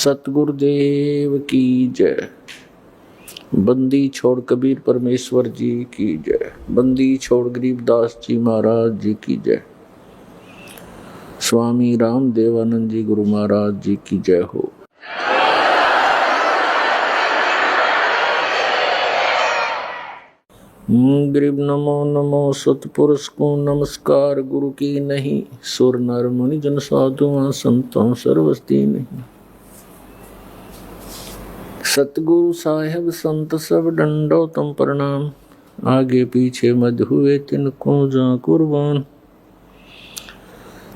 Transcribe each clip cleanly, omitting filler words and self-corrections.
सतगुरुदेव की जय। बंदी छोड़ कबीर परमेश्वर जी की जय। बंदी छोड़ गरीबदास जी महाराज जी की जय। स्वामी राम देवानंद जी गुरु महाराज जी की जय हो। गरीब नमो नमो सतपुरुष को नमस्कार। गुरु की नहीं सुर नर मुनि जन साधुआं संतों सर्वस्ती नहीं। सतगुरु साहेब संत सब डंडो तम प्रणाम। आगे पीछे मध्य हुए तिनको जा कुर्बान।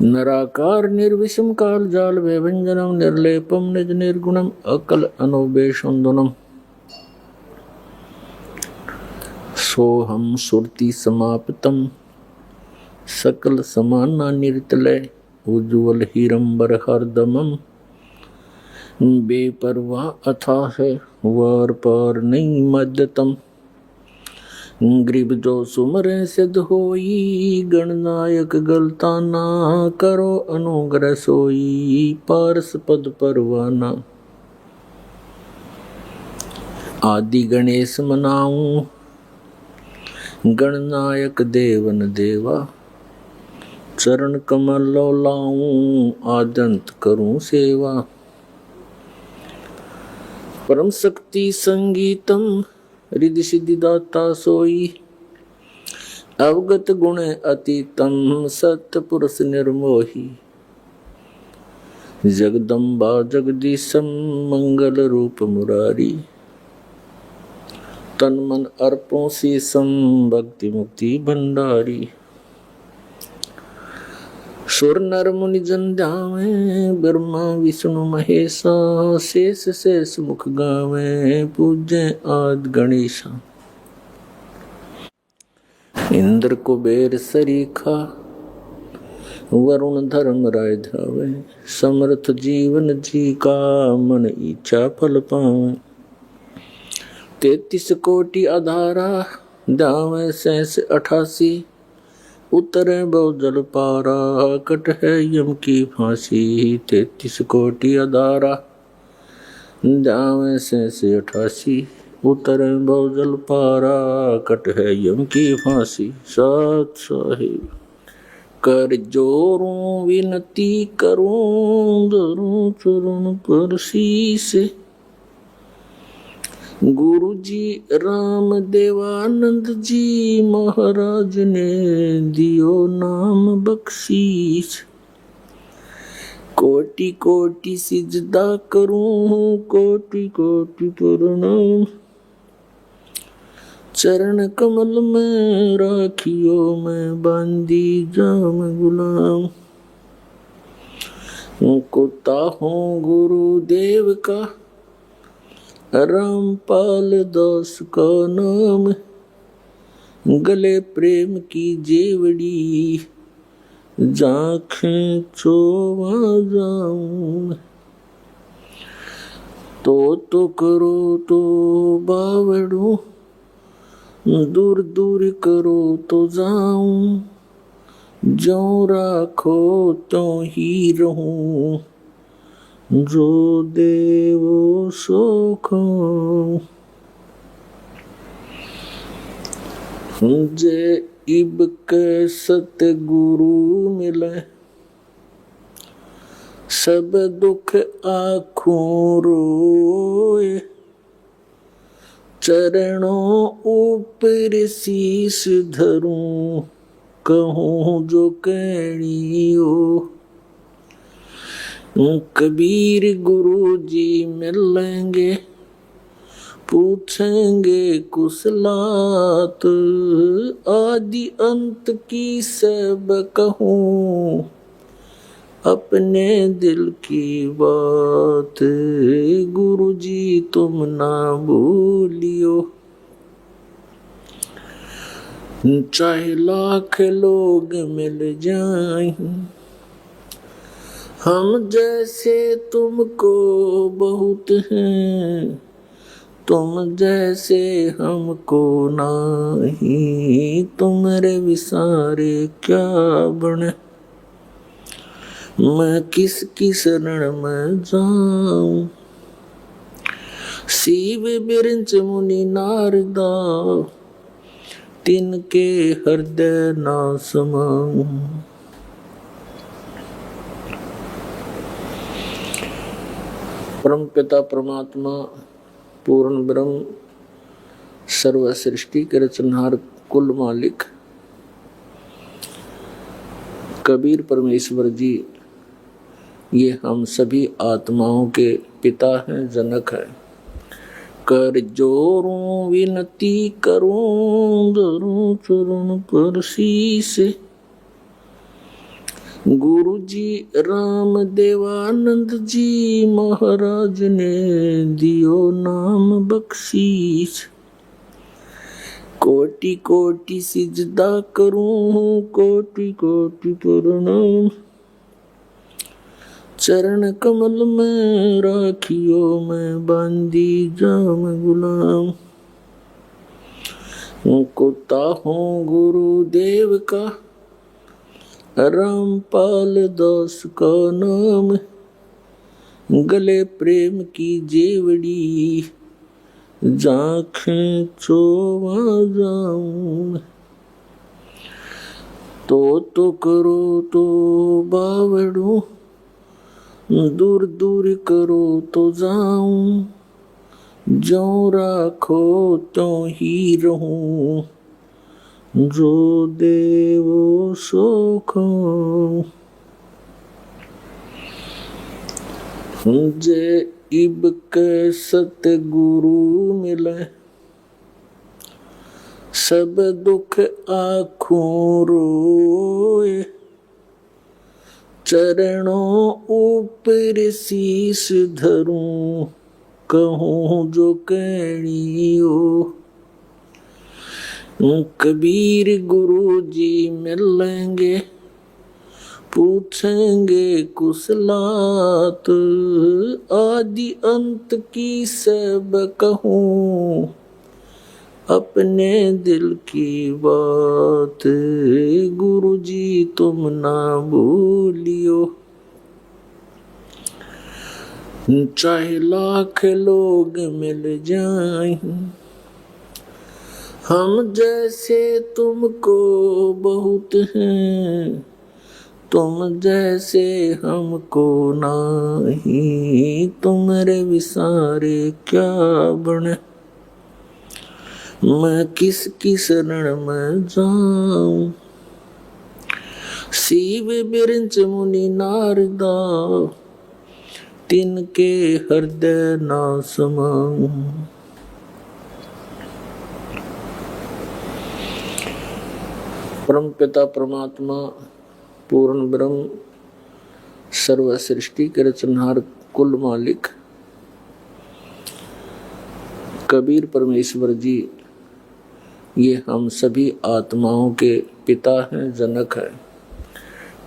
नराकार निर्विषम काल जाल व्यंजनम निर्लेपम निज निर्गुणम अकल अनोबेशुंदनम। सोहम सुरति समाप्तम सकल समाना निर्तलय उज्ज्वल हीरंबर हरदमम। बेपरवाह अथाह है वार पार नहीं मध्यतम। गरीब जो सुमरे सिद्ध होई गणनायक गलता ना करो अनुग्रह सोई पारस पद परवाना। आदि गणेश मनाऊं गणनायक देवन देवा। चरण कमल लो लाऊं आदंत करूं सेवा। परम शक्ति संगीतम रिद्धि सिद्धि दाता सोई। अवगत गुण अतीतम सत्य पुरुष निर्मोही। जगदम्बा जगदीशम मंगल रूप मुरारी। तन मन अर्पों शीसम भक्ति मुक्ति भंडारी। सुर नर मुनि जन ध्यावे ब्रह्मा विष्णु महेशा। शेष शेष मुख गावे पूज्य आदि गणेशा। इंद्र कुबेर सरीखा वरुण धर्म राय धावे। समर्थ जीवन जी का मन इच्छा फल पावे। 33 कोटि आधारा ध्यावे शेष 88। उतरे बहु जल पारा कट है यम की फांसी। 33 कोटि आधारा ध्यावे शेष 88। उतरे बहु जल पारा कट है यम की फांसी। सत साहिब कर जोरूं विनती करूं धरूं चरण पर शीस। गुरु जी राम देवानंद जी महाराज ने दियो नाम बख्शीश। कोटि कोटि सिजदा करूं कोटि कोटि प्रणाम। चरण कमल में राखियो मैं बांधी जाम गुलाम। कुत्ता हूँ गुरुदेव का रामपाल दास का नाम। गले प्रेम की जेवड़ी जाखें चोवा जाऊं। तो करो तो बावड़ू दूर दूर करो तो जाऊं। जो राखो तो ही रहूं जो देवो सोखो। जे इब के सतगुरु मिले सब दुख आँखों रोए। चरणों ऊपर शीश धरूं कहूँ जो कहनियो। कबीर गुरु जी मिलेंगे पूछेंगे कुशलात। आदि अंत की सब कहूँ अपने दिल की बात। गुरु जी तुम ना भूलियो चाहे लाख लोग मिल जाएं। हम जैसे तुमको बहुत हैं तुम जैसे हमको नहीं। तुम्हारे विसारे क्या बने मैं किसकी शरण में जाऊं। शिव बिरंच मुनि नारदा, तिनके हृदय ना समाऊं। परम पिता परमात्मा पूर्ण ब्रह्म सर्व सृष्टि के रचनहार कुल मालिक कबीर परमेश्वर जी, ये हम सभी आत्माओं के पिता हैं, जनक हैं। कर जोरूं विनती करूं, धरूं चरण पर शीस। गुरु जी राम देवानंद जी महाराज ने दियो नाम बख्शीश। कोटि कोटि सिजदा करूं, कोटि कोटि प्रणाम। चरण कमल में राखियो मैं बांधी जाम गुलाम। कुत्ता हूँ गुरुदेव का, रामपाल दास का नाम। गले प्रेम की जेवड़ी, जाखें चोवा जाऊं। तो करो तो बावड़ू, दूर दूर करो तो जाऊं। जो राखो तो ही रहूं, जो देवो सो खाऊं। जे इब के सतगुरु मिले, सब दुख आँखों रोए। चरणों ऊपर शीश धरूं, कहूँ जो कहनियो। कबीर गुरु जी मिलेंगे, पूछेंगे कुशलात। आदि अंत की सब कहूँ, अपने दिल की बात। गुरु जी तुम ना भूलियो, चाहे लाख लोग मिल जाएं। हम जैसे तुमको बहुत हैं, तुम जैसे हमको नहीं। तुम्हारे विसारे क्या बने, मैं किसकी शरण में जाऊं। शिव बिरंच मुनि नारदा, तिनके हृदय ना समाऊं। परम पिता परमात्मा पूर्ण ब्रह्म सर्व सृष्टि के रचनहार कुल मालिक कबीर परमेश्वर जी, ये हम सभी आत्माओं के पिता हैं, जनक हैं।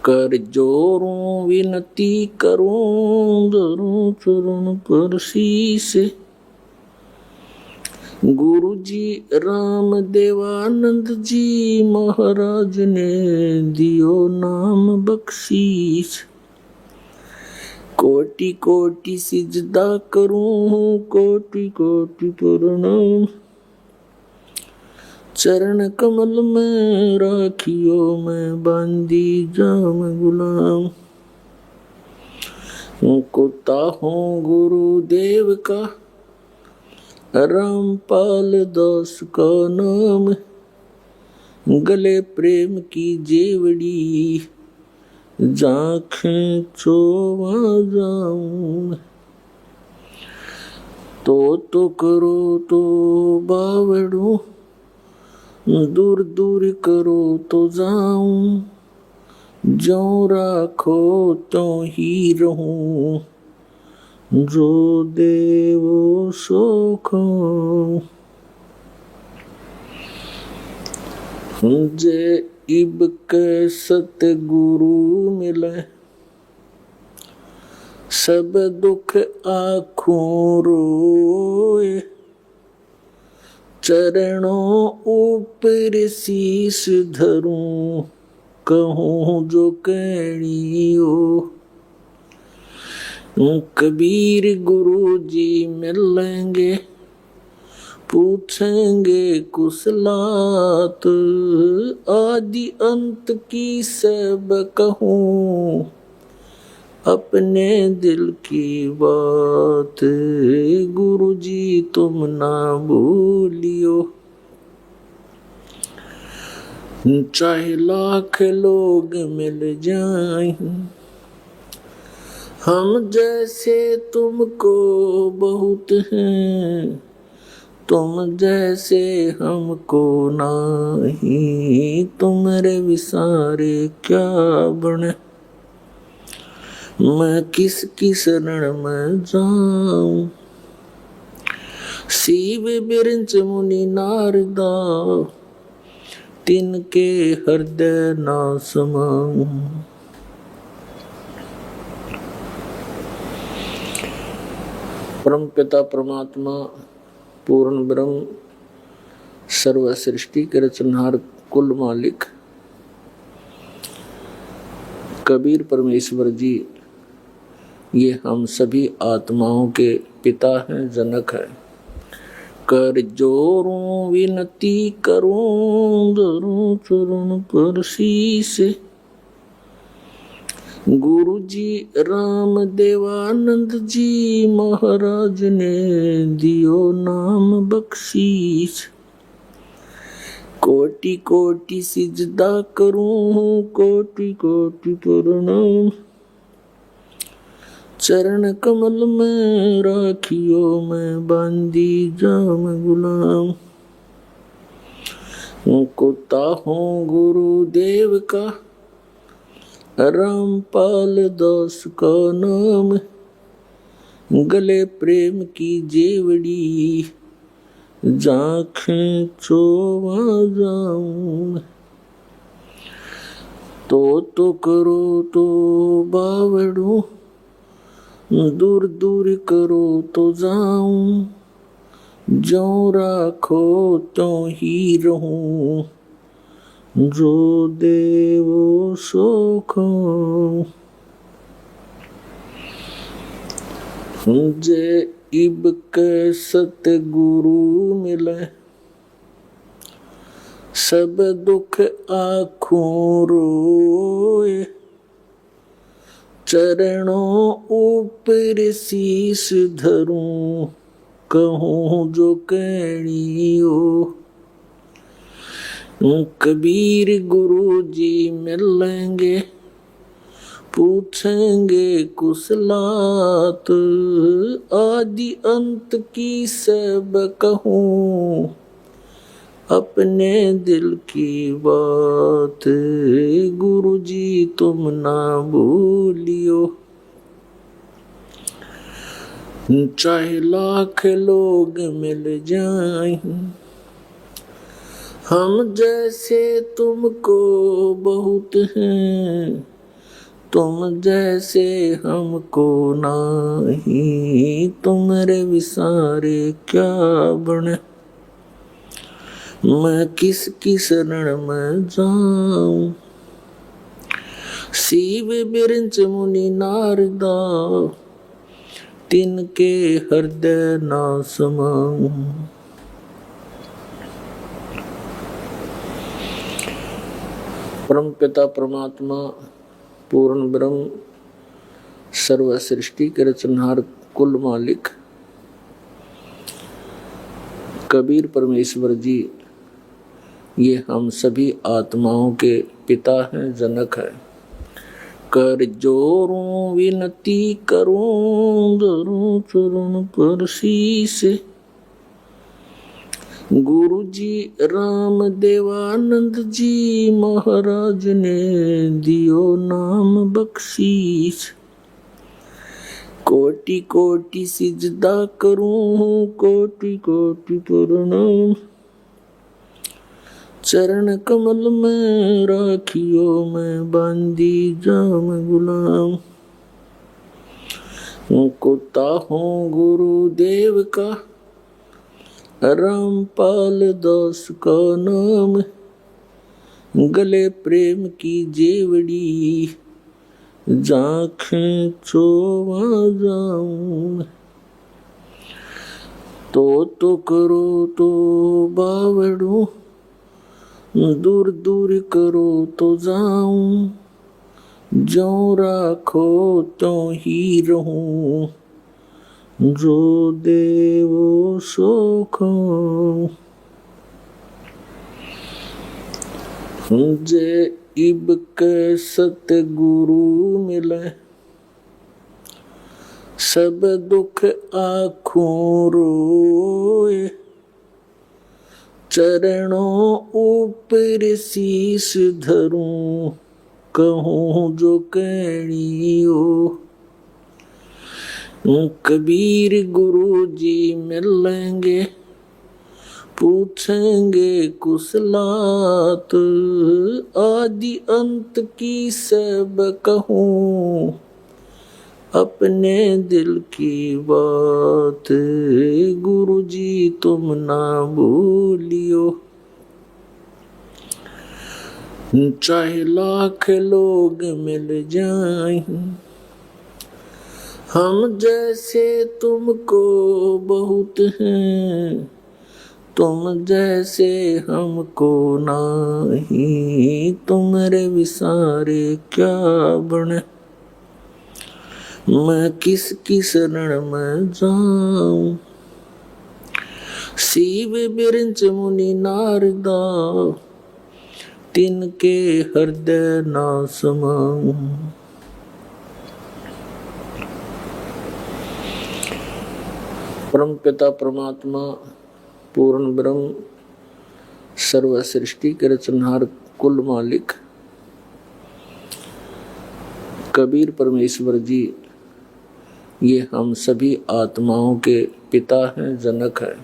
कर जोरूं विनती करूं, धरूं चरण पर शीस। गुरु जी राम देवानंद जी महाराज ने दियो नाम बख्शीश। कोटि कोटि सिजदा करूं, कोटि कोटि प्रणाम। चरण कमल में राखियो मैं बांधी जाम गुलाम। कुत्ता हूँ गुरुदेव का, रामपाल दास का नाम। गले प्रेम की जेवड़ी, जाखें चोवा जाऊं। तो करो तो बावड़ू, दूर दूर करो तो जाऊं। जो राखो तो ही रहूं, जो देवो सो खाऊं। जे इब के सतगुरु मिले, सब दुख आँखों रोए। चरणों ऊपर शीश धरूं, कहूँ जो कहनियो। कबीर गुरु जी मिलेंगे, पूछेंगे कुशलात, आदि अंत की सब कहूँ, अपने दिल की बात। गुरु जी तुम ना भूलियो, चाहे लाख लोग मिल जाएं, हम जैसे तुमको बहुत हैं, तुम जैसे हमको नहीं। तुमरे विसारे क्या बने, मैं किसकी शरण में जाऊं। शिव बिरंच मुनि नारदा, तिनके हृदय ना समाऊं। परम पिता परमात्मा पूर्ण ब्रह्म सर्व सृष्टि के रचनहार कुल मालिक कबीर परमेश्वर जी, ये हम सभी आत्माओं के पिता हैं, जनक हैं। कर जोरूं विनती करूं, धरूं चरण पर शीश। गुरु जी राम देवानंद जी महाराज ने दियो नाम बख्शीश। कोटि कोटि सिजदा करूं, कोटि कोटि प्रणाम। चरण कमल में राखियो मैं बांदी जाम गुलाम। कुत्ता हूँ गुरुदेव का, रामपाल दास का नाम। गले प्रेम की जेवड़ी, जाखें चोवा जाऊं। तो करो तो बावड़ू, दूर दूर करो तो जाऊं। जो राखो तो ही रहूं, जो देवो सो खाऊं। जे इब के सतगुरु मिले, सब दुख आँखों रोए। चरणों ऊपर शीश धरूं, कहूँ जो कहनियो। कबीर गुरु जी मिलेंगे, पूछेंगे कुशलात। आदि अंत की सब कहूँ, अपने दिल की बात। गुरु जी तुम ना भूलियो, चाहे लाख लोग मिल जाएं, हम जैसे तुमको बहुत हैं, तुम जैसे हमको नहीं। तुमरे विसारे क्या बने, मैं किसकी शरण में जाऊं। शिव बिरंच मुनि नारदा, तिनके हृदय ना समाऊं। परम पिता परमात्मा पूर्ण ब्रह्म सर्व सृष्टि के रचनहार कुल मालिक कबीर परमेश्वर जी, ये हम सभी आत्माओं के पिता हैं, जनक हैं। कर जोरूं विनती करूं, धरूं चरण पर शीश। गुरु जी राम देवानंद जी महाराज ने दियो नाम बख्शीश। कोटि कोटि सिजदा करूं, कोटि कोटि प्रणाम। चरण कमल में राखियो मैं बांदी जाम गुलाम। कुत्ता हूँ गुरुदेव का, रामपाल दास का नाम। गले प्रेम की जेवड़ी, जाखें चोवा जाऊं। तो करो तो बावड़ू, दूर दूर करो तो जाऊं। जो राखो तो ही रहूं, जो देवो सो खाऊं। जे इब के सतगुरु मिले, सब दुख आँखों रोए। चरणों ऊपर शीश धरूं, कहूँ जो कहनी हो। कबीर गुरु जी मिलेंगे, पूछेंगे कुशलात। आदि अंत की सब कहूँ, अपने दिल की बात। गुरु जी तुम ना भूलियो, चाहे लाख लोग मिल जाएं। हम जैसे तुमको बहुत हैं, तुम जैसे हमको नहीं। तुम्हारे विसारे क्या बने, मैं किसकी शरण में जाऊं। शिव बिरंच मुनि नारदा, तिनके हृदय ना समाऊं। परम पिता परमात्मा पूर्ण ब्रह्म सर्व सृष्टि के रचनहार कुल मालिक कबीर परमेश्वर जी, ये हम सभी आत्माओं के पिता हैं, जनक हैं।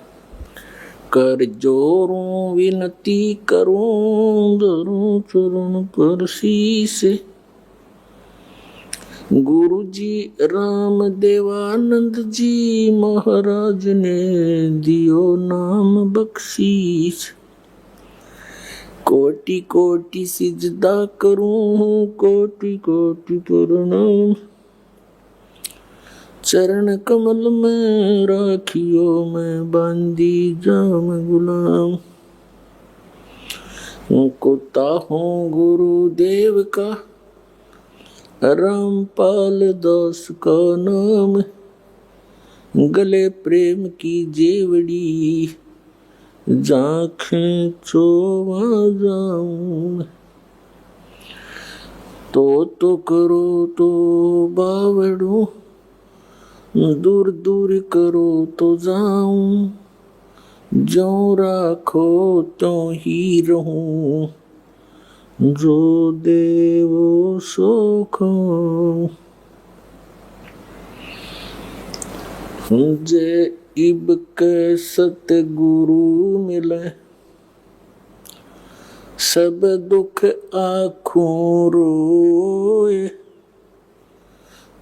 कर जोरूं विनती करूं, धरूं चरण पर शीश। गुरु जी राम देवानंद जी महाराज ने दियो नाम बख्शीश। कोटि कोटि सिजदा करूं, कोटि कोटि प्रणाम। चरण कमल में राखियो मैं बांधी जाम गुलाम। कुत्ता हूँ गुरुदेव का, रामपाल दास का नाम। गले प्रेम की जेवड़ी, जाखें चोवा जाऊं। तो करो तो बावड़ू, दूर दूर करो तो जाऊं। जो राखो तो ही रहूं, जो देवो सो खाऊं। जे इब के सतगुरु मिले, सब दुख आँखों रोए।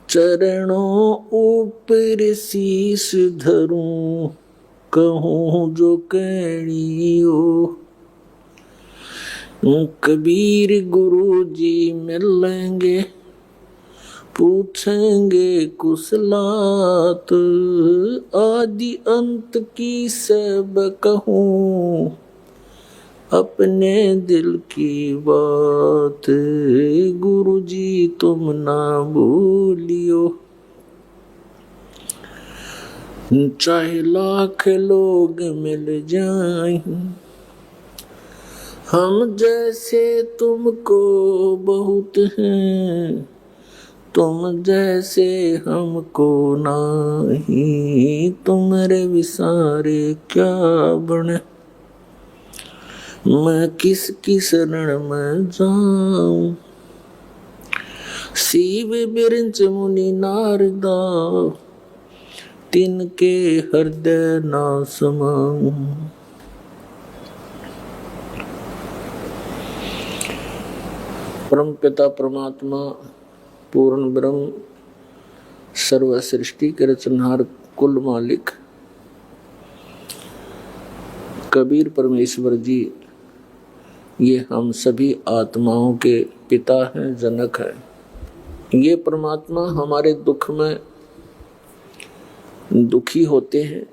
चरणों ऊपर शीश धरूं, कहूँ जो कहनी हो। कबीर गुरु जी मिलेंगे, पूछेंगे कुशलात। आदि अंत की सब कहूँ, अपने दिल की बात। गुरु जी तुम ना भूलियो, चाहे लाख लोग मिल जाएं। हम जैसे तुमको बहुत हैं, तुम जैसे हमको नहीं। तुम्हारे विसारे क्या बने, मैं किसकी शरण में जाऊं। शिव बिरंच मुनि नारदा, तिनके हृदय ना समाऊं। परम पिता परमात्मा पूर्ण ब्रह्म सर्व सृष्टि के रचनहार कुल मालिक कबीर परमेश्वर जी, ये हम सभी आत्माओं के पिता हैं, जनक हैं। ये परमात्मा हमारे दुख में दुखी होते हैं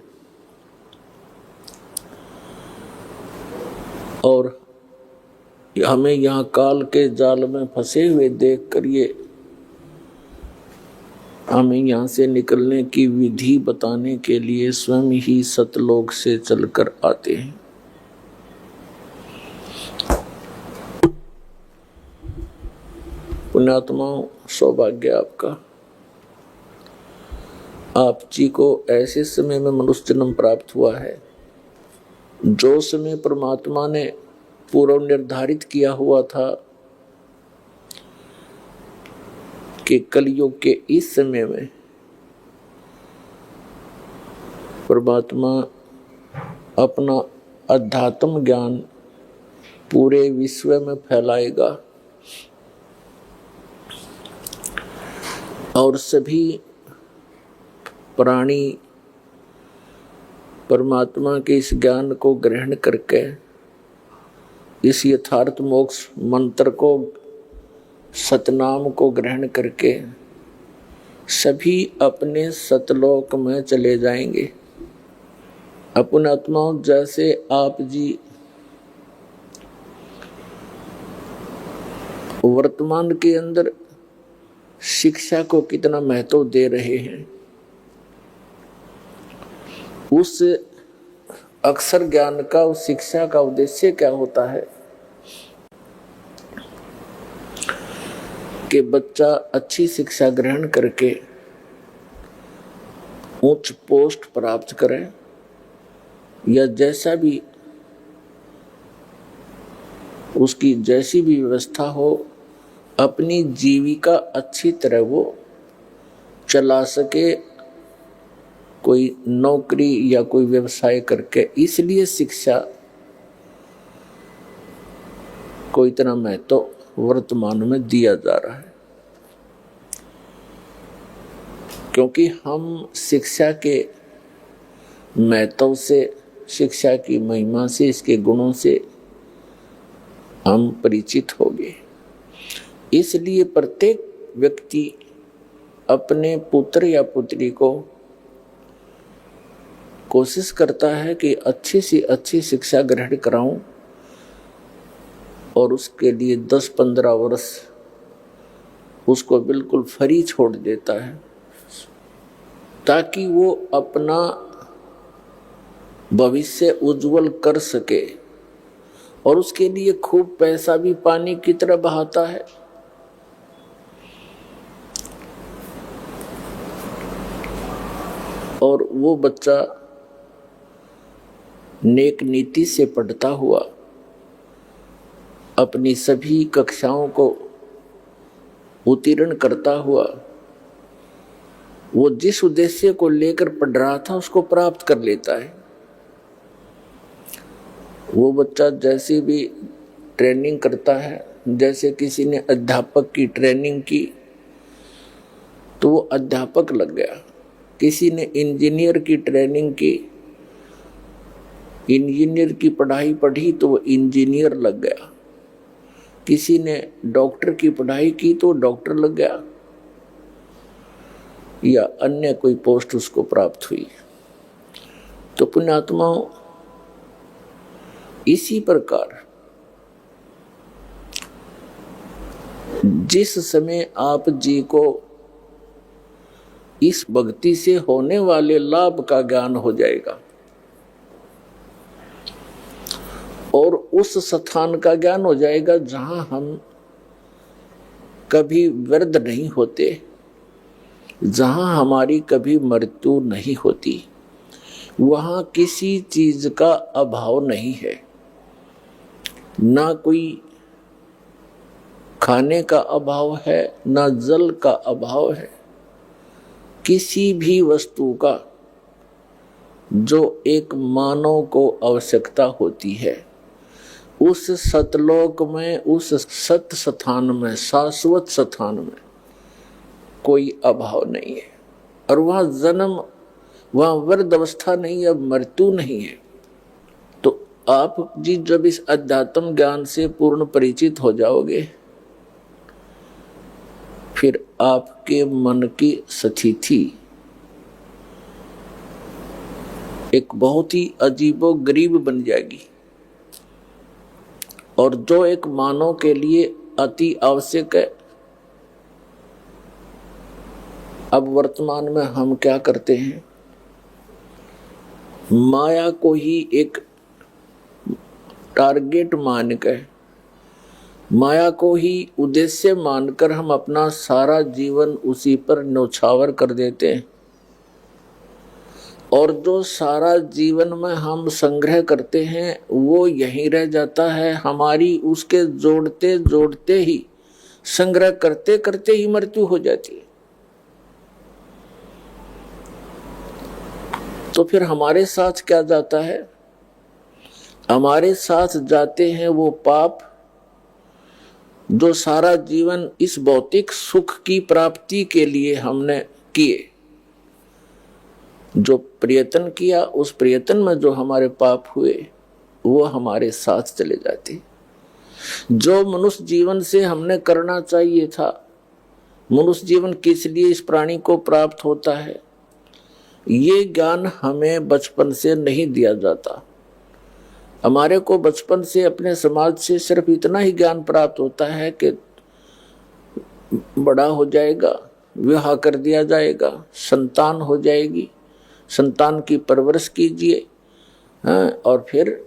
और हमें यहाँ काल के जाल में फंसे हुए देख कर ये हमें यहाँ से निकलने की विधि बताने के लिए स्वयं ही सतलोक से चलकर आते हैं। पुण्यात्माओं, सौभाग्य आपका, आप जी को ऐसे समय में मनुष्य जन्म प्राप्त हुआ है जो समय परमात्मा ने पूर्व निर्धारित किया हुआ था कि कलयुग के इस समय में परमात्मा अपना अध्यात्म ज्ञान पूरे विश्व में फैलाएगा और सभी प्राणी परमात्मा के इस ज्ञान को ग्रहण करके इस यथार्थ मोक्ष मंत्र को, सतनाम को ग्रहण करके सभी अपने सतलोक में चले जाएंगे। अपने आत्माओं, जैसे आप जी वर्तमान के अंदर शिक्षा को कितना महत्व दे रहे हैं, उस अक्षर ज्ञान का, उस शिक्षा का उद्देश्य क्या होता है कि बच्चा अच्छी शिक्षा ग्रहण करके उच्च पोस्ट प्राप्त करे या जैसा भी उसकी जैसी भी व्यवस्था हो, अपनी जीविका अच्छी तरह वो चला सके, कोई नौकरी या कोई व्यवसाय करके। इसलिए शिक्षा को इतना महत्व वर्तमान में दिया जा रहा है, क्योंकि हम शिक्षा के महत्व से, शिक्षा की महिमा से, इसके गुणों से हम परिचित हो गए। इसलिए प्रत्येक व्यक्ति अपने पुत्र या पुत्री को कोशिश करता है कि अच्छी से अच्छी शिक्षा ग्रहण कराऊं और उसके लिए 10-15 वर्ष उसको बिल्कुल फ्री छोड़ देता है ताकि वो अपना भविष्य उज्जवल कर सके, और उसके लिए खूब पैसा भी पानी की तरह बहाता है। और वो बच्चा नेक नीति से पढ़ता हुआ अपनी सभी कक्षाओं को उत्तीर्ण करता हुआ वो जिस उद्देश्य को लेकर पढ़ रहा था उसको प्राप्त कर लेता है। वो बच्चा जैसी भी ट्रेनिंग करता है, जैसे किसी ने अध्यापक की ट्रेनिंग की तो वो अध्यापक लग गया, किसी ने इंजीनियर की ट्रेनिंग की, इंजीनियर की पढ़ाई पढ़ी तो वो इंजीनियर लग गया, किसी ने डॉक्टर की पढ़ाई की तो डॉक्टर लग गया, या अन्य कोई पोस्ट उसको प्राप्त हुई। तो पुण्यात्माओं, इसी प्रकार जिस समय आप जी को इस भक्ति से होने वाले लाभ का ज्ञान हो जाएगा और उस स्थान का ज्ञान हो जाएगा जहां हम कभी व्यर्थ नहीं होते, जहां हमारी कभी मृत्यु नहीं होती, वहां किसी चीज का अभाव नहीं है, ना कोई खाने का अभाव है, ना जल का अभाव है, किसी भी वस्तु का जो एक मानव को आवश्यकता होती है उस सतलोक में, उस सत स्थान में, शाश्वत स्थान में कोई अभाव नहीं है। और वहाँ जन्म, वहाँ वृद्ध अवस्था नहीं है, मृत्यु नहीं है। तो आप जी जब इस अध्यात्म ज्ञान से पूर्ण परिचित हो जाओगे फिर आपके मन की स्थिति एक बहुत ही अजीबो गरीब बन जाएगी, और जो एक मानव के लिए अति आवश्यक है। अब वर्तमान में हम क्या करते हैं, माया को ही एक टारगेट मानकर, माया को ही उद्देश्य मानकर हम अपना सारा जीवन उसी पर न्यौछावर कर देते हैं, और जो सारा जीवन में हम संग्रह करते हैं वो यहीं रह जाता है। हमारी उसके जोड़ते जोड़ते ही, संग्रह करते करते ही मृत्यु हो जाती है। तो फिर हमारे साथ क्या जाता है, हमारे साथ जाते हैं वो पाप जो सारा जीवन इस भौतिक सुख की प्राप्ति के लिए हमने किए। जो प्रयत्न किया, उस प्रयत्न में जो हमारे पाप हुए वो हमारे साथ चले जाते। जो मनुष्य जीवन से हमने करना चाहिए था, मनुष्य जीवन किस लिए इस प्राणी को प्राप्त होता है, ये ज्ञान हमें बचपन से नहीं दिया जाता। हमारे को बचपन से अपने समाज से सिर्फ इतना ही ज्ञान प्राप्त होता है कि बड़ा हो जाएगा, विवाह कर दिया जाएगा, संतान हो जाएगी, संतान की परवरिश कीजिए, और फिर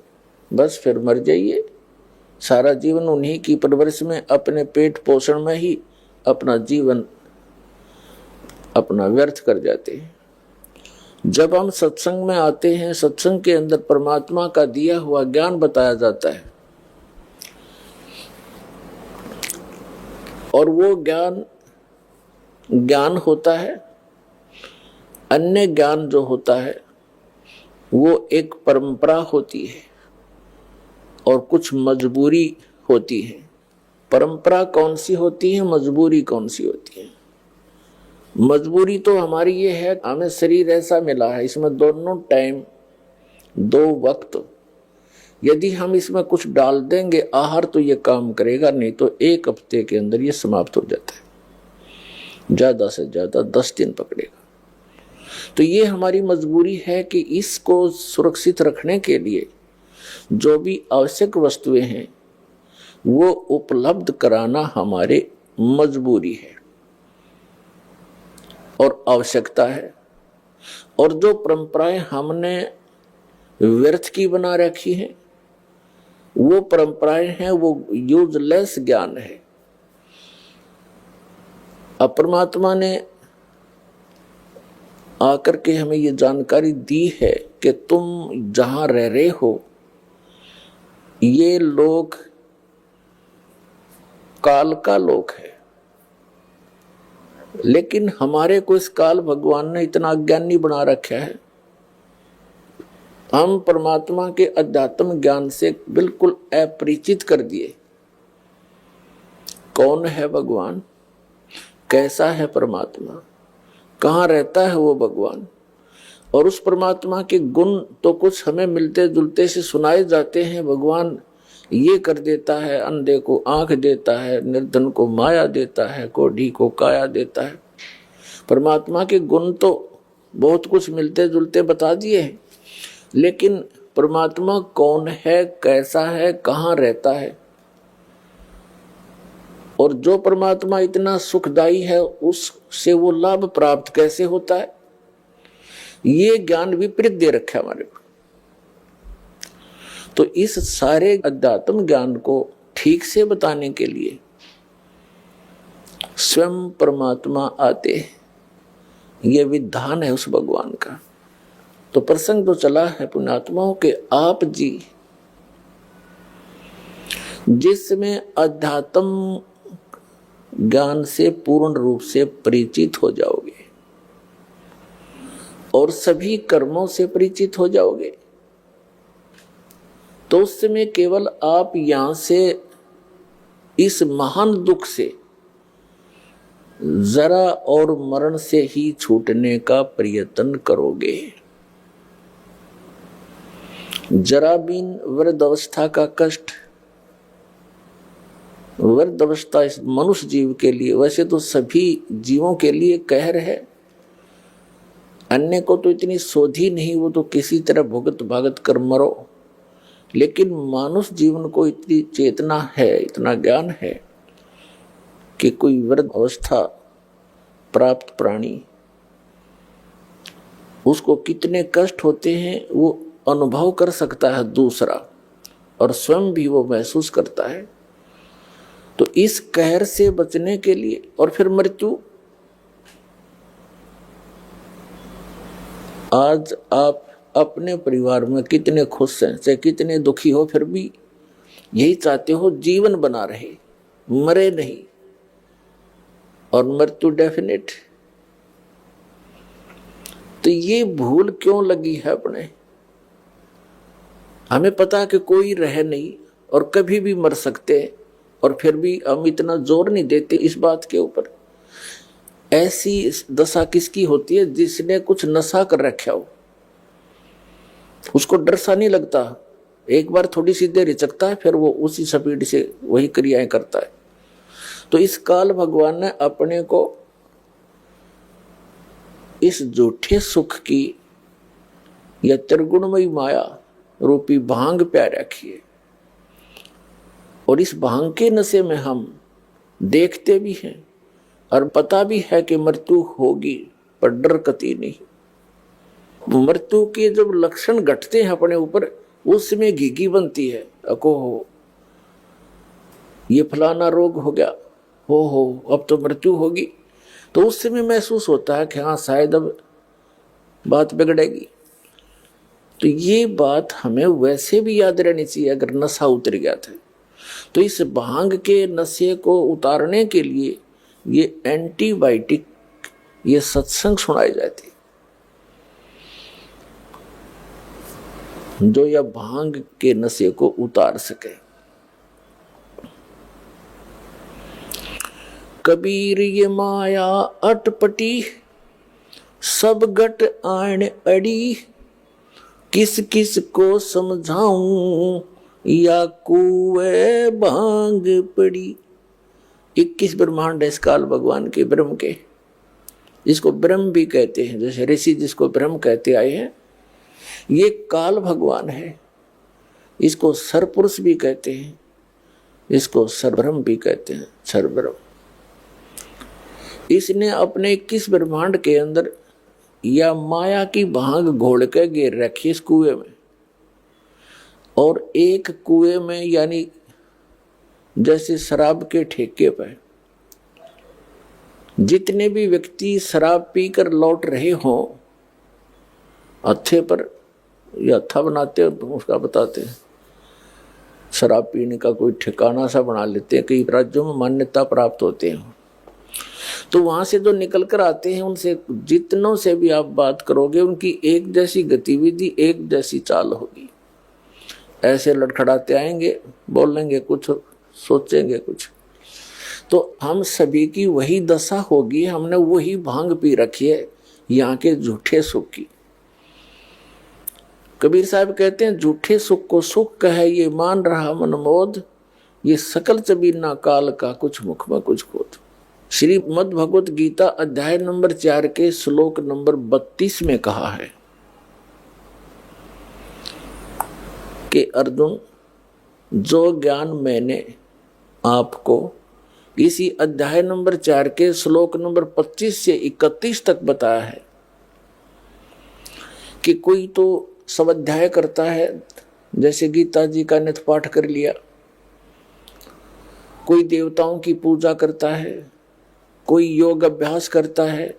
बस फिर मर जाइए। सारा जीवन उन्हीं की परवरिश में, अपने पेट पोषण में ही अपना जीवन अपना व्यर्थ कर जाते हैं। जब हम सत्संग में आते हैं, सत्संग के अंदर परमात्मा का दिया हुआ ज्ञान बताया जाता है, और वो ज्ञान होता है। अन्य ज्ञान जो होता है वो एक परंपरा होती है और कुछ मजबूरी होती है। परंपरा कौन सी होती है, मजबूरी कौन सी होती है? मजबूरी तो हमारी ये है, हमें शरीर ऐसा मिला है, इसमें दोनों टाइम, दो वक्त, यदि हम इसमें कुछ डाल देंगे आहार तो ये काम करेगा, नहीं तो एक हफ्ते के अंदर ये समाप्त हो जाता है, ज्यादा से ज्यादा 10 दिन पकड़ेगा। तो ये हमारी मजबूरी है कि इसको सुरक्षित रखने के लिए जो भी आवश्यक वस्तुएं हैं वो उपलब्ध कराना हमारे मजबूरी है और आवश्यकता है। और जो परंपराएं हमने व्यर्थ की बना रखी हैं, वो परंपराएं हैं, वो यूजलेस ज्ञान है। अब परमात्मा ने आकर के हमें ये जानकारी दी है कि तुम जहां रह रहे हो ये लोग काल का लोक है, लेकिन हमारे को इस काल भगवान ने इतना अज्ञानी बना रखा है, हम परमात्मा के अध्यात्म ज्ञान से बिल्कुल अपरिचित कर दिए। कौन है भगवान, कैसा है परमात्मा, कहाँ रहता है वो भगवान, और उस परमात्मा के गुण तो कुछ हमें मिलते जुलते से सुनाए जाते हैं। भगवान ये कर देता है, अंधे को आंख देता है, निर्धन को माया देता है, कोढ़ी को काया देता है। परमात्मा के गुण तो बहुत कुछ मिलते जुलते बता दिए हैं, लेकिन परमात्मा कौन है, कैसा है, कहाँ रहता है, और जो परमात्मा इतना सुखदायी है उससे वो लाभ प्राप्त कैसे होता है, ये ज्ञान विपरीत दे रखा है हमारे को। तो इस सारे अध्यात्म ज्ञान को ठीक से बताने के लिए स्वयं परमात्मा आते, ये विधान है उस भगवान का। तो प्रसंग तो चला है पुण्यात्माओं के, आप जी जिसमें अध्यात्म ज्ञान से पूर्ण रूप से परिचित हो जाओगे और सभी कर्मों से परिचित हो जाओगे, तो उस समय केवल आप यहां से इस महान दुख से, जरा और मरण से ही छूटने का प्रयत्न करोगे। जरा बिन वृद्धावस्था का कष्ट, वृद्ध अवस्था इस मनुष्य जीव के लिए, वैसे तो सभी जीवों के लिए कहर है, अन्य को तो इतनी सोधी नहीं, वो तो किसी तरह भुगत भागत कर मरो, लेकिन मानुष जीवन को इतनी चेतना है, इतना ज्ञान है कि कोई वृद्ध अवस्था प्राप्त प्राणी, उसको कितने कष्ट होते हैं वो अनुभव कर सकता है दूसरा, और स्वयं भी वो महसूस करता है। तो इस कहर से बचने के लिए, और फिर मृत्यु, आज आप अपने परिवार में कितने खुश हैं, चाहे कितने दुखी हो, फिर भी यही चाहते हो जीवन बना रहे, मरे नहीं, और मृत्यु डेफिनेट। तो ये भूल क्यों लगी है अपने? हमें पता है कि कोई रह नहीं और कभी भी मर सकते, और फिर भी हम इतना जोर नहीं देते इस बात के ऊपर। ऐसी दशा किसकी होती है? जिसने कुछ नशा कर रखा हो, उसको डर सा नहीं लगता, एक बार थोड़ी सी देर हिचकता है, फिर वो उसी स्पीड से वही क्रियाएं करता है। तो इस काल भगवान ने अपने को इस झूठे सुख की या त्रिगुणमयी माया रूपी भांग प्या रखी है, और इस भांग के नशे में हम देखते भी हैं और पता भी है कि मृत्यु होगी, पर डर कती नहीं। मृत्यु के जब लक्षण घटते हैं अपने ऊपर, उसमें घिघी बनती है, अको हो ये फलाना रोग हो गया, हो अब तो मृत्यु होगी, तो उस समय महसूस होता है कि हाँ शायद अब बात बिगड़ेगी। तो ये बात हमें वैसे भी याद रहनी चाहिए अगर नशा उतर गया था। तो इस भांग के नशे को उतारने के लिए ये एंटीबायोटिक, ये सत्संग सुनाए जाते, जो यह भांग के नशे को उतार सके। कबीर ये माया अटपटी, सब गट आण अड़ी, किस किस को समझाऊं या कुए भांग पड़ी। 21 ब्रह्मांड है इस काल भगवान के, ब्रह्म के, इसको ब्रह्म भी कहते हैं, जैसे ऋषि जिसको ब्रह्म कहते आए हैं, ये काल भगवान है। इसको सरपुरुष भी कहते हैं, इसको सरब्रह्म भी कहते हैं, सरब्रह्म। इसने अपने 21 ब्रह्मांड के अंदर या माया की भांग घोल के गिर रखी इस कुएं में, और एक कुएं में, यानी जैसे शराब के ठेके पर जितने भी व्यक्ति शराब पीकर लौट रहे हों, हत्थे पर या हत्था बनाते हैं, उसका बताते हैं, शराब पीने का कोई ठिकाना सा बना लेते हैं, कई राज्यों में मान्यता प्राप्त होते हैं। तो वहां से जो निकल कर आते हैं, उनसे जितनों से भी आप बात करोगे, उनकी एक जैसी गतिविधि, एक जैसी चाल होगी। ऐसे लड़खड़ाते आएंगे, बोलेंगे कुछ, सोचेंगे कुछ। तो हम सभी की वही दशा होगी, हमने वही भांग पी रखी है यहाँ के झूठे सुख की। कबीर साहब कहते हैं, झूठे सुख को सुख कहे ये मान रहा मनमोद, ये सकल चबीना काल का कुछ मुख में कुछ खोद। श्रीमद् भगवत गीता अध्याय नंबर 4 के श्लोक नंबर 32 में कहा है कि अर्जुन, जो ज्ञान मैंने आपको इसी अध्याय नंबर 4 के श्लोक नंबर 25 से 31 तक बताया है, कि कोई तो स्वाध्याय करता है, जैसे गीता जी का नित्य पाठ कर लिया, कोई देवताओं की पूजा करता है, कोई योग अभ्यास करता है,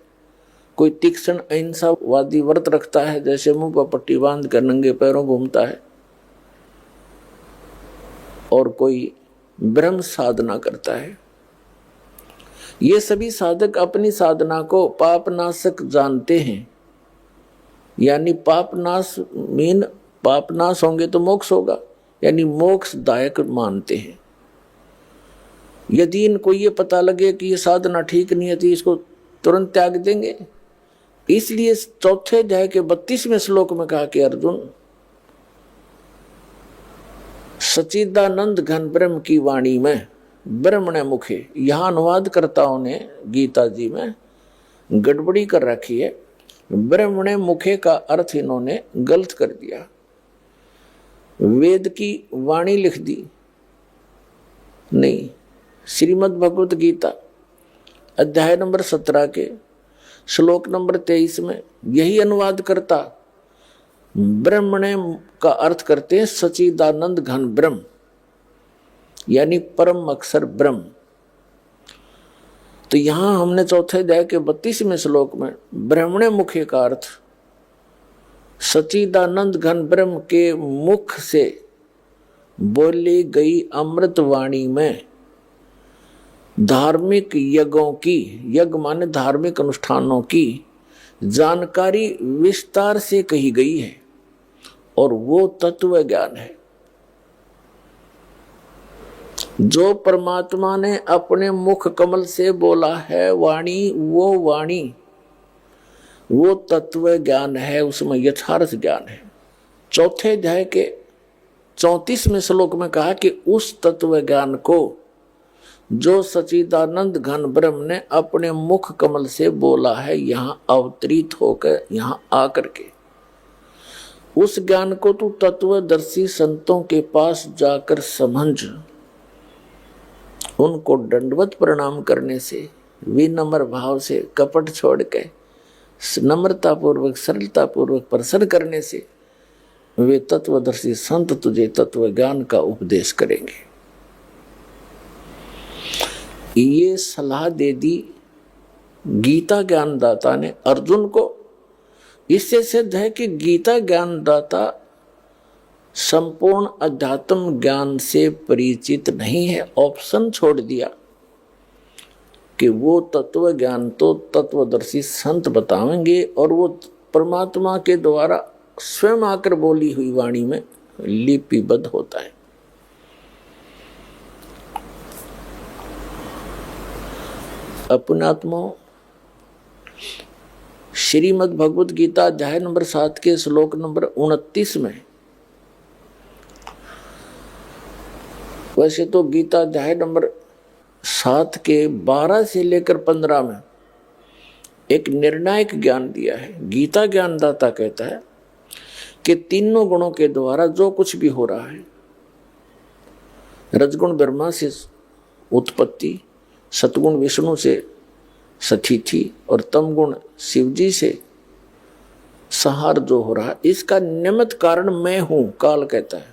कोई तीक्ष्ण अहिंसावादी व्रत रखता है, जैसे मुंह पर पट्टी बांध कर नंगे पैरों घूमता है, और कोई ब्रह्म साधना करता है। ये सभी साधक अपनी साधना को पापनाशक जानते हैं, यानी पापनाश मीन पापनाश होंगे तो मोक्ष होगा, यानी मोक्षदायक मानते हैं। यदि इनको ये पता लगे कि ये साधना ठीक नहीं है तो इसको तुरंत त्याग देंगे। इसलिए चौथे अध्याय के 32वें श्लोक में कहा कि अर्जुन, सच्चिदानंद घन ब्रह्म की वाणी में ब्रह्मणे मुखे, यहाँ अनुवादकर्ताओं ने गीता जी में गड़बड़ी कर रखी है। ब्रह्मणे मुखे का अर्थ इन्होंने गलत कर दिया, वेद की वाणी लिख दी। नहीं, श्रीमद् भगवत गीता अध्याय नंबर 17 के श्लोक नंबर 23 में यही अनुवादकर्ता ब्रह्मणे का अर्थ करते हैं सच्चिदानंद घन ब्रह्म, यानी परम अक्षर ब्रह्म। तो यहां हमने चौथे अध्याय के 32वें श्लोक में ब्रह्मणे मुखे का अर्थ सच्चिदानंद घन ब्रह्म के मुख से बोली गई अमृत वाणी में धार्मिक यज्ञों की, यज्ञ माने धार्मिक अनुष्ठानों की जानकारी विस्तार से कही गई है, और वो तत्व ज्ञान है जो परमात्मा ने अपने मुख कमल से बोला है। वाणी वो तत्व ज्ञान है, उसमें यथार्थ ज्ञान है। चौथे अध्याय के 34वें श्लोक में कहा कि उस तत्व ज्ञान को जो सच्चिदानंद घन ब्रह्म ने अपने मुख कमल से बोला है, यहाँ अवतरित होकर यहाँ आकर के, उस ज्ञान को तू तत्वदर्शी संतों के पास जाकर समझ, उनको दंडवत प्रणाम करने से, विनम्र भाव से, कपट छोड़ के नम्रता पूर्वक, सरलता पूर्वक प्रसन्न करने से वे तत्वदर्शी संत तुझे तत्व ज्ञान का उपदेश करेंगे। ये सलाह दे दी गीता ज्ञानदाता ने अर्जुन को। इससे सिद्ध है कि गीता ज्ञानदाता संपूर्ण अध्यात्म ज्ञान से परिचित नहीं है। ऑप्शन छोड़ दिया कि वो तत्व ज्ञान तो तत्वदर्शी संत बताएंगे, और वो परमात्मा के द्वारा स्वयं आकर बोली हुई वाणी में लिपिबद्ध होता है। अपनात्मा श्रीमद् भगवत गीता अध्याय नंबर 7 के श्लोक नंबर 29 में, वैसे तो गीता अध्याय नंबर 7 के 12 से लेकर 15 में एक निर्णायक ज्ञान दिया है। गीता ज्ञानदाता कहता है कि तीनों गुणों के द्वारा जो कुछ भी हो रहा है, रजगुण ब्रह्मा से उत्पत्ति, सतगुण विष्णु से स्थिति और तमगुण शिवजी से संहार जो हो रहा है, इसका निमित्त कारण मैं हूं, काल कहता है।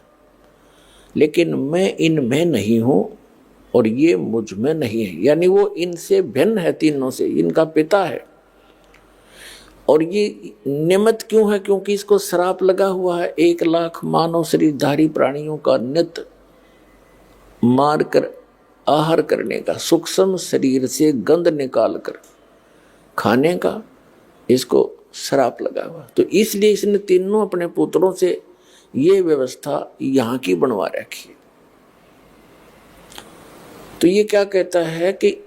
लेकिन मैं इनमें नहीं हूं और ये मुझ में नहीं है, यानी वो इनसे भिन्न है, तीनों से, इनका पिता है। और ये निमित्त क्यों है? क्योंकि इसको श्राप लगा हुआ है 1 लाख मानव शरीरधारी प्राणियों का नित्य मारकर आहार करने का, सूक्ष्म शरीर से गंध निकाल कर खाने का, इसको श्राप लगा हुआ। तो इसलिए इसने तीनों अपने पुत्रों से ये व्यवस्था यहाँ की बनवा रखी है। तो ये क्या कहता है कि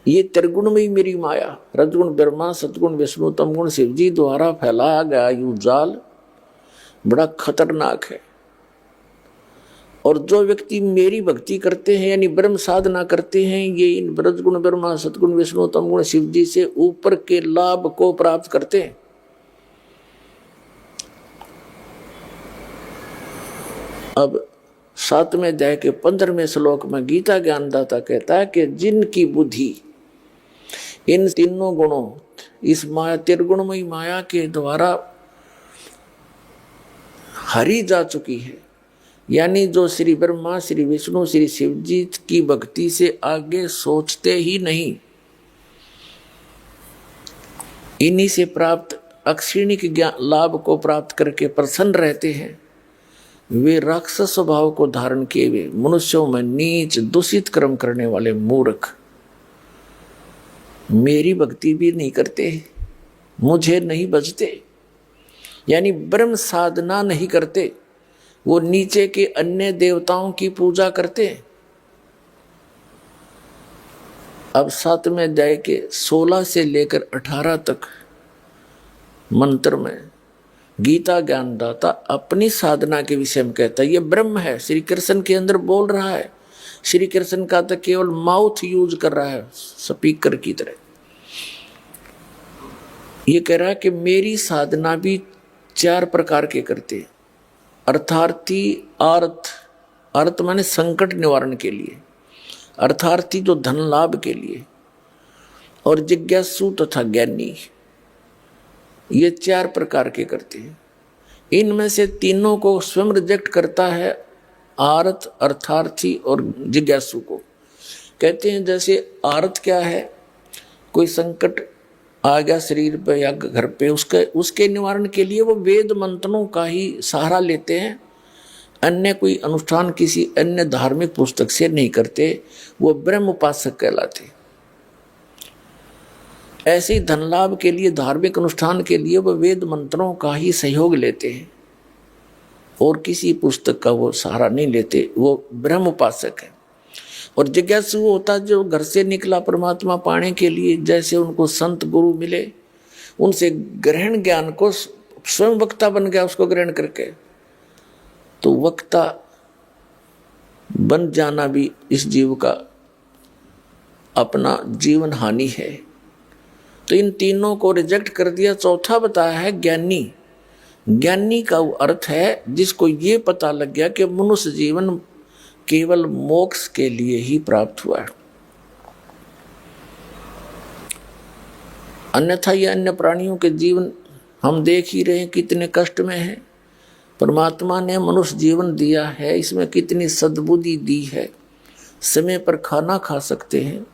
ये त्रिगुण में ही मेरी माया, रजगुण ब्रह्मा, सतगुण विष्णु, तमगुण शिवजी द्वारा फैलाया गया यूं जाल बड़ा खतरनाक है। और जो व्यक्ति मेरी भक्ति करते हैं यानी ब्रह्म साधना करते हैं, ये इन रजगुण ब्रह्मा, सतगुण विष्णु, तमगुण शिवजी से ऊपर के लाभ को प्राप्त करते हैं। अब 7वें अध्याय के 15वें श्लोक में गीता ज्ञानदाता कहता है कि जिनकी बुद्धि इन तीनों गुणों, इस माया त्रिगुणमयी माया के द्वारा हरी जा चुकी है, यानी जो श्री ब्रह्मा, श्री विष्णु, श्री शिवजी की भक्ति से आगे सोचते ही नहीं, इन्हीं से प्राप्त अक्षिणिक ज्ञान लाभ को प्राप्त करके प्रसन्न रहते हैं, वे राक्षस स्वभाव को धारण किए हुए मनुष्यों में नीच दूषित कर्म करने वाले मूर्ख मेरी भक्ति भी नहीं करते, मुझे नहीं बजते, यानी ब्रह्म साधना नहीं करते, वो नीचे के अन्य देवताओं की पूजा करते। अब 7वें अध्याय के 16 से लेकर 18 तक मंत्र में गीता ज्ञानदाता अपनी साधना के विषय में कहता है। ये ब्रह्म है, श्री कृष्ण के अंदर बोल रहा है श्री कृष्ण का तो केवल माउथ यूज कर रहा है स्पीकर की तरह। ये कह रहा है कि मेरी साधना भी 4 प्रकार के करते हैं। अर्थार्थी, अर्थ माने संकट निवारण के लिए, अर्थार्थी जो धन लाभ के लिए, और जिज्ञासु तथा ज्ञानी, ये 4 प्रकार के करते हैं। इनमें से तीनों को स्वयं रिजेक्ट करता है, आर्थ, अर्थार्थी और जिज्ञासु को। कहते हैं जैसे आर्थ क्या है, कोई संकट आ गया शरीर पे या घर पे, उसके निवारण के लिए वो वेद मंत्रों का ही सहारा लेते हैं, अन्य कोई अनुष्ठान किसी अन्य धार्मिक पुस्तक से नहीं करते, वो ब्रह्म उपासक कहलाते। ऐसे ही धन लाभ के लिए, धार्मिक अनुष्ठान के लिए वो वेद मंत्रों का ही सहयोग लेते हैं और किसी पुस्तक का वो सहारा नहीं लेते, वो ब्रह्म उपासक है। और जिज्ञासु होता जो घर से निकला परमात्मा पाने के लिए, जैसे उनको संत गुरु मिले, उनसे ग्रहण ज्ञान को स्वयं वक्ता बन गया उसको ग्रहण करके, तो वक्ता बन जाना भी इस जीव का अपना जीवन हानि है। तो इन तीनों को रिजेक्ट कर दिया। चौथा बताया है ज्ञानी। ज्ञानी का वो अर्थ है जिसको ये पता लग गया कि मनुष्य जीवन केवल मोक्ष के लिए ही प्राप्त हुआ है, अन्यथा ये अन्य प्राणियों के जीवन हम देख ही रहे हैं कितने कष्ट में है। परमात्मा ने मनुष्य जीवन दिया है, इसमें कितनी सद्बुद्धि दी है, समय पर खाना खा सकते हैं,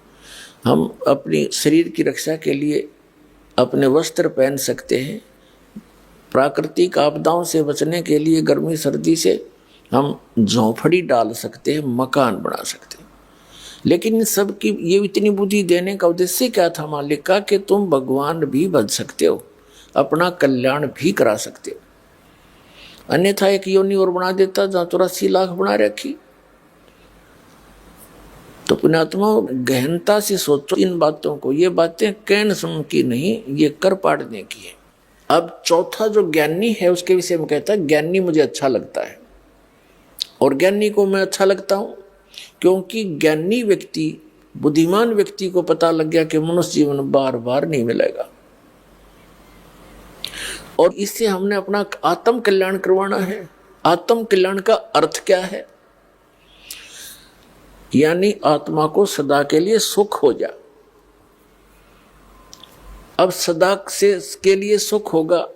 हम अपनी शरीर की रक्षा के लिए अपने वस्त्र पहन सकते हैं, प्राकृतिक आपदाओं से बचने के लिए गर्मी सर्दी से हम झोंपड़ी डाल सकते हैं, मकान बना सकते हैं। लेकिन इन सब की ये इतनी बुद्धि देने का उद्देश्य क्या था मालिक का, कि तुम भगवान भी बन सकते हो, अपना कल्याण भी करा सकते हो। अन्यथा एक योनि और बना देता जहाँ 84 लाख बना रखी। तो पुण्यात्मा गहनता से सोचो इन बातों को, ये बातें कहने सुन की नहीं, ये कर पाड़ने की है। अब चौथा जो ज्ञानी है उसके विषय में कहता है, ज्ञानी मुझे अच्छा लगता है। और ज्ञानी को मैं अच्छा लगता हूं क्योंकि ज्ञानी व्यक्ति, बुद्धिमान व्यक्ति को पता लग गया कि मनुष्य जीवन बार बार नहीं मिलेगा, और इससे हमने अपना आत्म कल्याण करवाना है। आत्म कल्याण का अर्थ क्या है, यानी आत्मा को सदा के लिए सुख हो जा। अब सदा से के लिए सुख होगा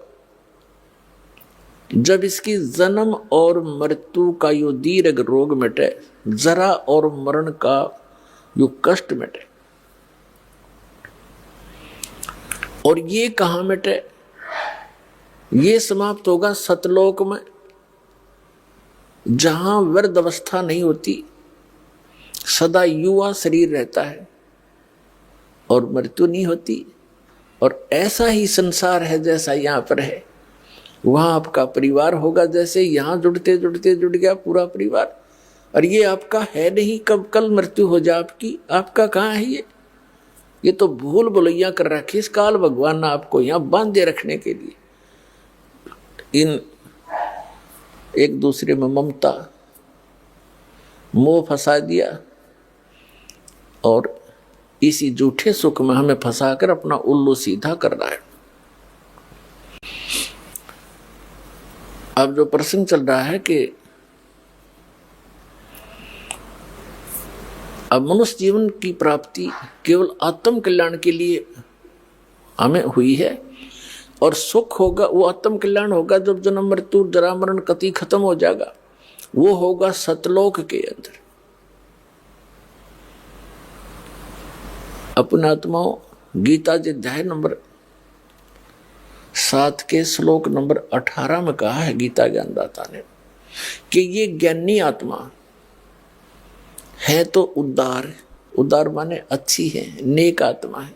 जब इसकी जन्म और मृत्यु का यो दीर्घ रोग मिटे, जरा और मरण का यो कष्ट मिटे। और ये कहां मिटे, ये समाप्त होगा सतलोक में, जहां वृद्ध अवस्था नहीं होती, सदा युवा शरीर रहता है और मृत्यु नहीं होती। और ऐसा ही संसार है जैसा यहाँ पर है, वहां आपका परिवार होगा, जैसे यहां जुड़ते जुड़ते जुड़ गया पूरा परिवार, और ये आपका है नहीं, कब कल मृत्यु हो जाए आपकी, आपका कहाँ है ये तो भूल भुलैया कर रखी इस काल भगवान ने आपको यहाँ बांधे रखने के लिए। इन एक दूसरे में ममता मोह फंसा दिया, और इसी झूठे सुख में हमें फंसाकर अपना उल्लू सीधा कर रहा है। अब जो प्रश्न चल रहा है कि अब मनुष्य जीवन की प्राप्ति केवल आत्म कल्याण के लिए हमें हुई है, और सुख होगा वो आत्म कल्याण होगा जब जन्म मृत्यु जरा मरण कति खत्म हो जाएगा, वो होगा सतलोक के अंदर। अपने आत्माओं, गीता जी अध्याय नंबर 7 के श्लोक नंबर 18 में कहा है गीता ज्ञानदाता ने कि ये ज्ञानी आत्मा है तो उदार, उदार माने अच्छी है, नेक आत्मा है,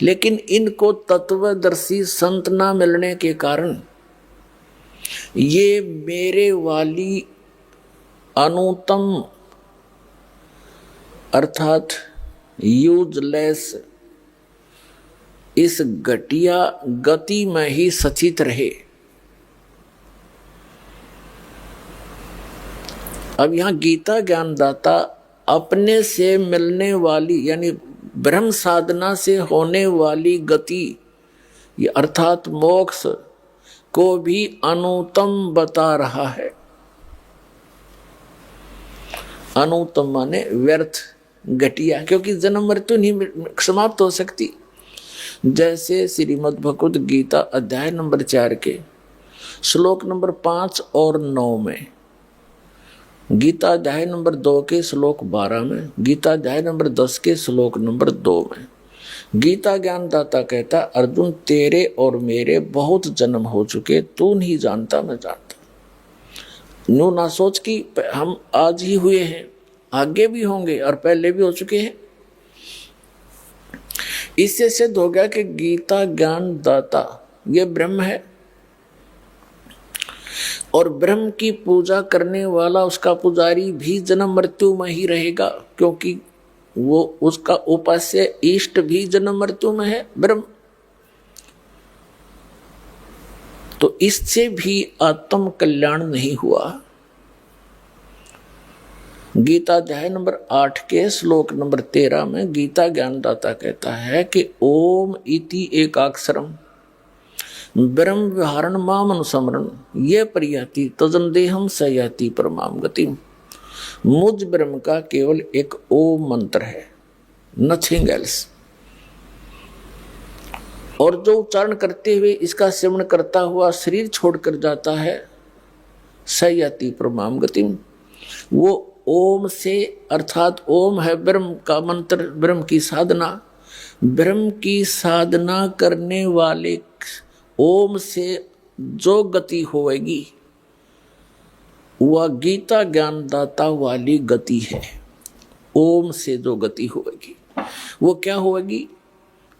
लेकिन इनको तत्वदर्शी संत ना मिलने के कारण ये मेरे वाली अनुत्तम अर्थात यूजलेस इस घटिया गति में ही सचित रहे। अब यहाँ गीता ज्ञानदाता अपने से मिलने वाली यानी ब्रह्म साधना से होने वाली गति ये अर्थात मोक्ष को भी अनुत्तम बता रहा है। अनुत्तम माने व्यर्थ, घटिया, क्योंकि जन्म मृत्यु नहीं समाप्त हो सकती। जैसे श्रीमद् भगवद गीता अध्याय नंबर 4 के श्लोक नंबर 5 और 9 में, गीता अध्याय नंबर 2 के श्लोक 12 में, गीता अध्याय नंबर 10 के श्लोक नंबर 2 में गीता ज्ञानदाता कहता, अर्जुन तेरे और मेरे बहुत जन्म हो चुके, तू नहीं जानता मैं जानता। नो ना सोच कि हम आज ही हुए हैं, आगे भी होंगे और पहले भी हो चुके हैं। इससे सिद्ध हो गया कि गीता ज्ञानदाता ये ब्रह्म है और ब्रह्म की पूजा करने वाला उसका पुजारी भी जन्म मृत्यु में ही रहेगा, क्योंकि वो उसका उपास्य इष्ट भी जन्म मृत्यु में है ब्रह्म। तो इससे भी आत्म कल्याण नहीं हुआ। गीता अध्याय नंबर 8 के श्लोक नंबर 13 में गीता ज्ञानदाता कहता है कि ओम इति एकाक्षरम ब्रह्म विहारण माम अनुसमरण ये परियाति तजन देहम सयाति परमाम गति। मुझ ब्रह्म का केवल एक ओम मंत्र है, नथिंग एल्स। और जो उच्चारण करते हुए इसका सेवन करता हुआ शरीर छोड़कर जाता है, सयाति परमाम गति, वो ओम से अर्थात ओम है ब्रह्म का मंत्र, ब्रह्म की साधना, ब्रह्म की साधना करने वाले ओम से जो गति होगी वह गीता ज्ञानदाता वाली गति है। ओम से जो गति होगी वो क्या होगी?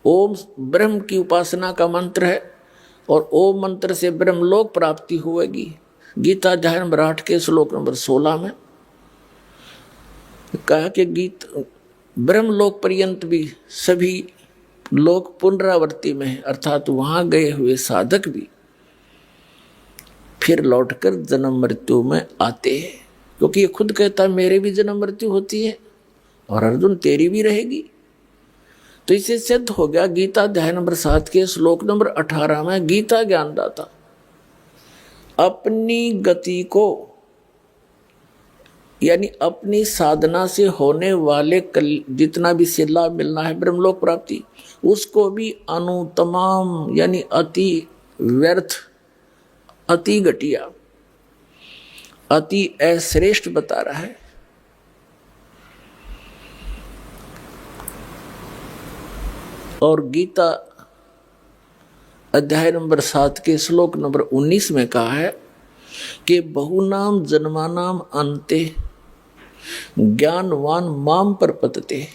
ओम ब्रह्म की उपासना का मंत्र है और ओम मंत्र से ब्रह्मलोक प्राप्ति होगी। गीता अध्याय नंबर 8 के श्लोक नंबर 16 में कहा कि गीत ब्रह्मलोक पर्यंत भी सभी लोग पुनरावृत्ति में है, अर्थात वहां गए हुए साधक भी फिर लौटकर जन्म मृत्यु में आते हैं, क्योंकि ये खुद कहता है मेरे भी जन्म मृत्यु होती है और अर्जुन तेरी भी रहेगी। तो इसे सिद्ध हो गया गीता अध्याय नंबर 7 के श्लोक नंबर 18 में गीता ज्ञानदाता अपनी गति को यानी अपनी साधना से होने वाले जितना भी से लाभ मिलना है ब्रह्मलोक प्राप्ति, उसको भी अनुतमाम यानी अति व्यर्थ, अति घटिया, अति अश्रेष्ठ बता रहा है। और गीता अध्याय नंबर 7 के श्लोक नंबर 19 में कहा है कि बहुनाम जन्मानाम अन्ते ज्ञानवान माम प्रपद्यते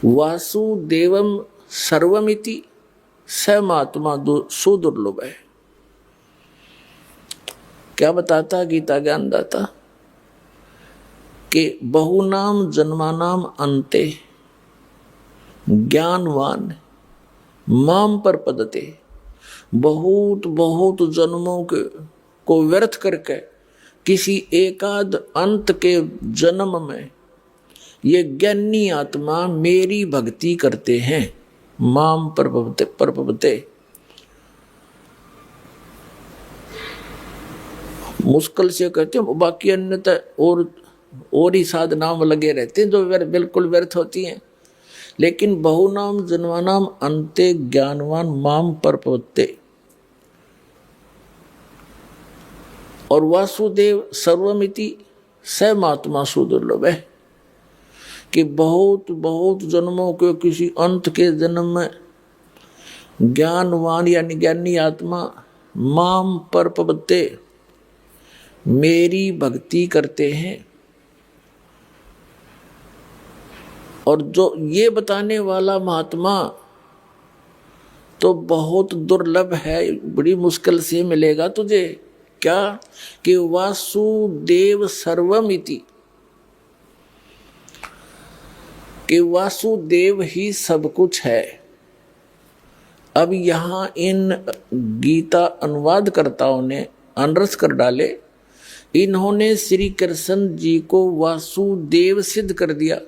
वासुदेवम सर्वमिति स महात्मा सुदुर्लभ है। क्या बताता गीता ज्ञानदाता कि बहुनाम जन्मानाम अन्ते ज्ञानवान माम प्रपद्यते, बहुत बहुत जन्मों को व्यर्थ करके किसी एकाध अंत के जन्म में ये ज्ञानी आत्मा मेरी भक्ति करते हैं। माम प्रपद्यते मुश्किल से कहते हैं, बाकी अन्यथा और ही साधनाओं में लगे रहते हैं जो बिल्कुल व्यर्थ होती हैं। लेकिन बहुनाम जन्मानाम अन्ते ज्ञानवान माम प्रपद्यते और वासुदेव सर्वमिति स महात्मा सुदुर्लभ है कि बहुत बहुत जन्मों के किसी अंत के जन्म में ज्ञानवान यानी ज्ञानी आत्मा माम प्रपद्यते मेरी भक्ति करते हैं। और जो ये बताने वाला महात्मा तो बहुत दुर्लभ है, बड़ी मुश्किल से मिलेगा तुझे। क्या कि वासुदेव सर्वमिति, कि वासुदेव ही सब कुछ है। अब यहाँ इन गीता अनुवादकर्ताओं ने अनरस कर डाले इन्होंने श्री कृष्ण जी को वासुदेव सिद्ध कर दिया,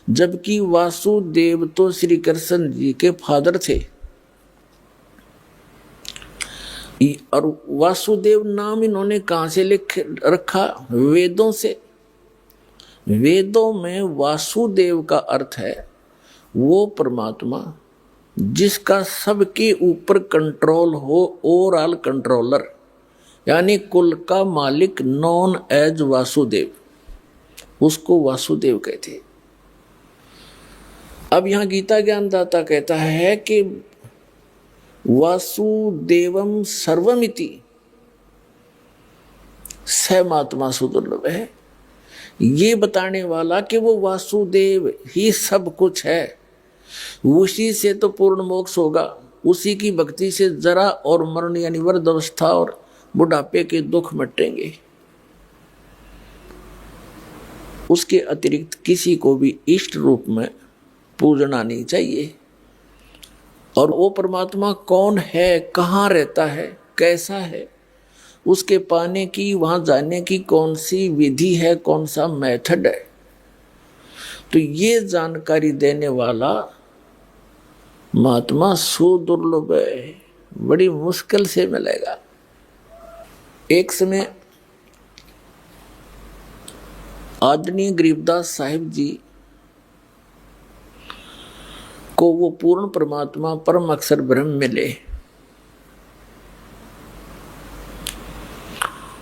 जबकि वासुदेव तो श्री कृष्ण जी के फादर थे। और वासुदेव नाम इन्होंने कहां से लिख रखा? वेदों से। वेदों में वासुदेव का अर्थ है वो परमात्मा जिसका सबके ऊपर कंट्रोल हो, ओवरऑल कंट्रोलर, यानी कुल का मालिक, नॉन एज वासुदेव, उसको वासुदेव कहते हैं। अब यहां गीता ज्ञानदाता कहता है कि वासुदेवम सर्वमिति स महात्मा सुदुर्लभ है। ये बताने वाला कि वो वासुदेव ही सब कुछ है, उसी से तो पूर्ण मोक्ष होगा, उसी की भक्ति से जरा और मरण यानी वृद्धावस्था और बुढ़ापे के दुख मिटेंगे। उसके अतिरिक्त किसी को भी इष्ट रूप में पूजना नहीं चाहिए। और वो परमात्मा कौन है, कहाँ रहता है, कैसा है, उसके पाने की, वहां जाने की कौन सी विधि है, कौन सा मेथड है, तो ये जानकारी देने वाला महात्मा सुदुर्लभ है, बड़ी मुश्किल से मिलेगा। एक समय आदरणीय गरीबदास साहिब जी को वो पूर्ण परमात्मा परम अक्षर ब्रह्म मिले,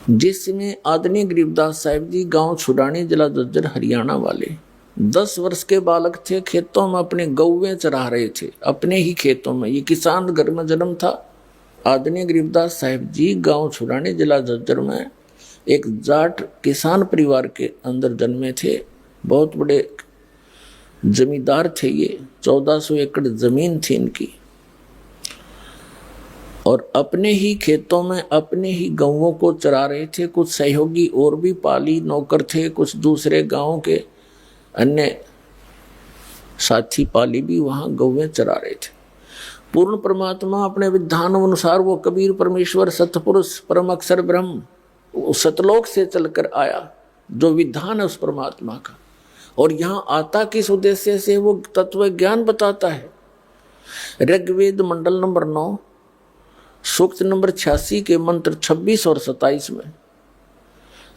जिसमें आदरणीय गरीबदास साहिब जी गांव छुड़ानी, जिला झज्जर, हरियाणा वाले 10 वर्ष के बालक थे। खेतों में अपने गौवें चरा रहे थे, अपने ही खेतों में। ये किसान घर में जन्म था। आदरणीय गरीबदास साहिब जी गांव छुड़ानी, जिला झज्जर में एक जाट किसान परिवार के अंदर जन्मे थे। बहुत बड़े जमींदार थे ये, 1400 एकड़ जमीन थी इनकी। और अपने ही खेतों में अपने ही गौवों को चरा रहे थे। कुछ सहयोगी और भी पाली नौकर थे, कुछ दूसरे गांव के अन्य साथी पाली भी वहां गौवें चरा रहे थे। पूर्ण परमात्मा अपने विधान अनुसार वो कबीर परमेश्वर सतपुरुष परम अक्षर ब्रह्म सतलोक से चलकर आया, जो विधान है उस परमात्मा का। और यहाँ आता किस उद्देश्य से? वो तत्व ज्ञान बताता है। ऋग्वेद मंडल नंबर 9 सूक्त नंबर 86 के मंत्र 26 और 27 में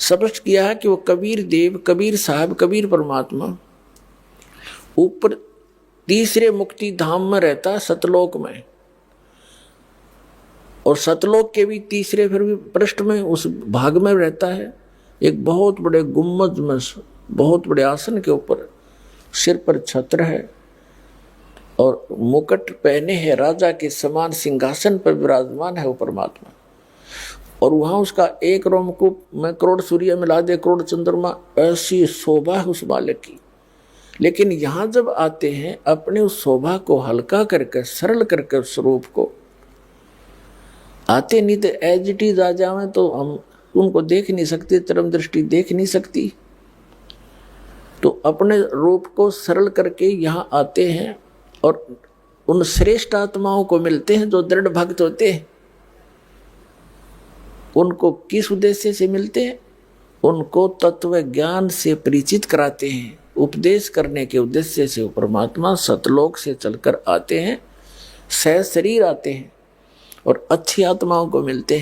स्पष्ट किया है कि वो कबीर देव, कबीर साहब, कबीर परमात्मा ऊपर तीसरे मुक्ति धाम में रहता है, सतलोक में। और सतलोक के भी तीसरे फिर भी पृष्ठ में, उस भाग में रहता है, एक बहुत बड़े गुम्बद में, बहुत बड़े आसन के ऊपर, सिर पर छत्र है और मुकुट पहने है, राजा के समान सिंहासन पर विराजमान है वो परमात्मा। और वहां उसका एक रोमकूप में करोड़ सूर्य मिला दे, करोड़ चंद्रमा, ऐसी शोभा है उस बालक की। लेकिन यहां जब आते हैं, अपने उस शोभा को हल्का करके, सरल करके स्वरूप को आते, नहीं तो एज इट इज आ जावे तो हम उनको देख नहीं सकते, चरम दृष्टि देख नहीं सकती। तो अपने रूप को सरल करके यहाँ आते हैं और उन श्रेष्ठ आत्माओं को मिलते हैं जो दृढ़ भक्त होते हैं। उनको किस उद्देश्य से मिलते हैं? उनको तत्व ज्ञान से परिचित कराते हैं। उपदेश करने के उद्देश्य से वो परमात्मा सतलोक से चलकर आते हैं, सह शरीर आते हैं और अच्छी आत्माओं को मिलते हैं।